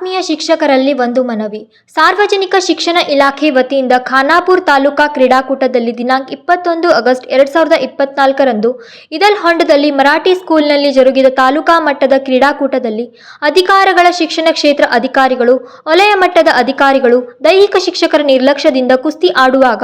ಆತ್ಮೀಯ ಶಿಕ್ಷಕರಲ್ಲಿ ಒಂದು ಮನವಿ. ಸಾರ್ವಜನಿಕ ಶಿಕ್ಷಣ ಇಲಾಖೆ ವತಿಯಿಂದ ಖಾನಾಪುರ ತಾಲೂಕಾ ಕ್ರೀಡಾಕೂಟದಲ್ಲಿ ದಿನಾಂಕ 21 ಆಗಸ್ಟ್ 2024ರಂದು ಇದಲ್ಹೊಂಡದಲ್ಲಿ ಮರಾಠಿ ಸ್ಕೂಲ್ನಲ್ಲಿ ಜರುಗಿದ ತಾಲೂಕಾ ಮಟ್ಟದ ಕ್ರೀಡಾಕೂಟದಲ್ಲಿ ಅಧಿಕಾರಿಗಳ ಶಿಕ್ಷಣ ಕ್ಷೇತ್ರ ಅಧಿಕಾರಿಗಳು, ವಲಯ ಮಟ್ಟದ ಅಧಿಕಾರಿಗಳು ದೈಹಿಕ ಶಿಕ್ಷಕರ ನಿರ್ಲಕ್ಷ್ಯದಿಂದ ಕುಸ್ತಿ ಆಡುವಾಗ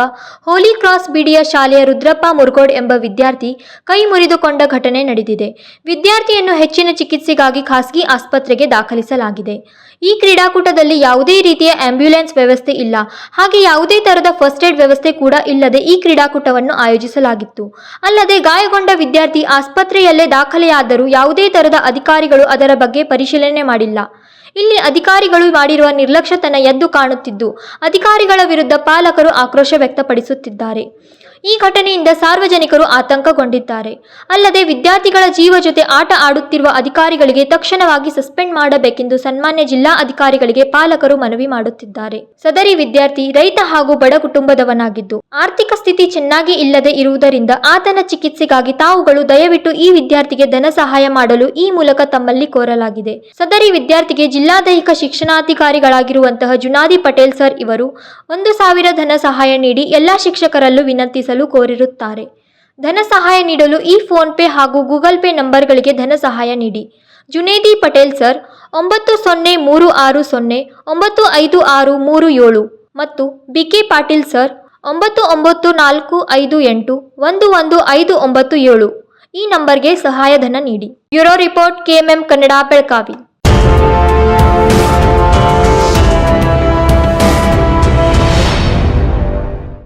ಹೋಲಿ ಕ್ರಾಸ್ ಬಿಡಿಯ ಶಾಲೆಯ ರುದ್ರಪ್ಪ ಮುರುಗೋಡ್ ಎಂಬ ವಿದ್ಯಾರ್ಥಿ ಕೈ ಮುರಿದುಕೊಂಡ ಘಟನೆ ನಡೆದಿದೆ. ವಿದ್ಯಾರ್ಥಿಯನ್ನು ಹೆಚ್ಚಿನ ಚಿಕಿತ್ಸೆಗಾಗಿ ಖಾಸಗಿ ಆಸ್ಪತ್ರೆಗೆ ದಾಖಲಿಸಲಾಗಿದೆ. ಈ ಕ್ರೀಡಾಕೂಟದಲ್ಲಿ ಯಾವುದೇ ರೀತಿಯ ಆಂಬ್ಯುಲೆನ್ಸ್ ವ್ಯವಸ್ಥೆ ಇಲ್ಲ. ಹಾಗೆ ಯಾವುದೇ ತರಹದ ಫಸ್ಟ್ ಏಡ್ ವ್ಯವಸ್ಥೆ ಕೂಡ ಇಲ್ಲದೆ ಈ ಕ್ರೀಡಾಕೂಟವನ್ನು ಆಯೋಜಿಸಲಾಗಿತ್ತು. ಅಲ್ಲದೆ ಗಾಯಗೊಂಡ ವಿದ್ಯಾರ್ಥಿ ಆಸ್ಪತ್ರೆಯಲ್ಲೇ ದಾಖಲೆಯಾದರೂ ಯಾವುದೇ ತರಹದ ಅಧಿಕಾರಿಗಳು ಅದರ ಬಗ್ಗೆ ಪರಿಶೀಲನೆ ಮಾಡಿಲ್ಲ. ಇಲ್ಲಿ ಅಧಿಕಾರಿಗಳು ಮಾಡಿರುವ ನಿರ್ಲಕ್ಷ್ಯತನ ಎದ್ದು ಕಾಣುತ್ತಿದ್ದು, ಅಧಿಕಾರಿಗಳ ವಿರುದ್ಧ ಪಾಲಕರು ಆಕ್ರೋಶ ವ್ಯಕ್ತಪಡಿಸುತ್ತಿದ್ದಾರೆ. ಈ ಘಟನೆಯಿಂದ ಸಾರ್ವಜನಿಕರು ಆತಂಕಗೊಂಡಿದ್ದಾರೆ. ಅಲ್ಲದೆ ವಿದ್ಯಾರ್ಥಿಗಳ ಜೀವ ಜೊತೆ ಆಟ ಆಡುತ್ತಿರುವ ಅಧಿಕಾರಿಗಳಿಗೆ ತಕ್ಷಣವಾಗಿ ಸಸ್ಪೆಂಡ್ ಮಾಡಬೇಕೆಂದು ಸನ್ಮಾನ್ಯ ಜಿಲ್ಲಾ ಅಧಿಕಾರಿಗಳಿಗೆ ಪಾಲಕರು ಮನವಿ ಮಾಡುತ್ತಿದ್ದಾರೆ. ಸದರಿ ವಿದ್ಯಾರ್ಥಿ ರೈತ ಹಾಗೂ ಬಡ ಕುಟುಂಬದವನಾಗಿದ್ದು ಆರ್ಥಿಕ ಸ್ಥಿತಿ ಚೆನ್ನಾಗಿ ಇಲ್ಲದೆ ಇರುವುದರಿಂದ ಆತನ ಚಿಕಿತ್ಸೆಗಾಗಿ ತಾವುಗಳು ದಯವಿಟ್ಟು ಈ ವಿದ್ಯಾರ್ಥಿಗೆ ಧನ ಸಹಾಯ ಮಾಡಲು ಈ ಮೂಲಕ ತಮ್ಮಲ್ಲಿ ಕೋರಲಾಗಿದೆ. ಸದರಿ ವಿದ್ಯಾರ್ಥಿಗೆ ಜಿಲ್ಲಾ ದೈಹಿಕ ಶಿಕ್ಷಣಾಧಿಕಾರಿಗಳಾಗಿರುವಂತಹ ಜುನಾದಿ ಪಟೇಲ್ ಸರ್ ಇವರು 1,000 ಧನ ಸಹಾಯ ನೀಡಿ ಎಲ್ಲಾ ಶಿಕ್ಷಕರಲ್ಲೂ ವಿನಂತಿಸಲು ಕೋರಿರುತ್ತಾರೆ. ಧನ ಸಹಾಯ ನೀಡಲು ಈ ಫೋನ್ ಪೇ ಹಾಗೂ ಗೂಗಲ್ ಪೇ ನಂಬರ್ಗಳಿಗೆ ಧನ ಸಹಾಯ ನೀಡಿ. ಜುನೇದಿ ಪಟೇಲ್ ಸರ್ 9030956337 ಮತ್ತು ಬಿಕೆ ಪಾಟೀಲ್ ಸರ್ 9945811597 ಈ ನಂಬರ್ಗೆ ಸಹಾಯಧನ ನೀಡಿ. Bureau report KMM Kannada Belagavi.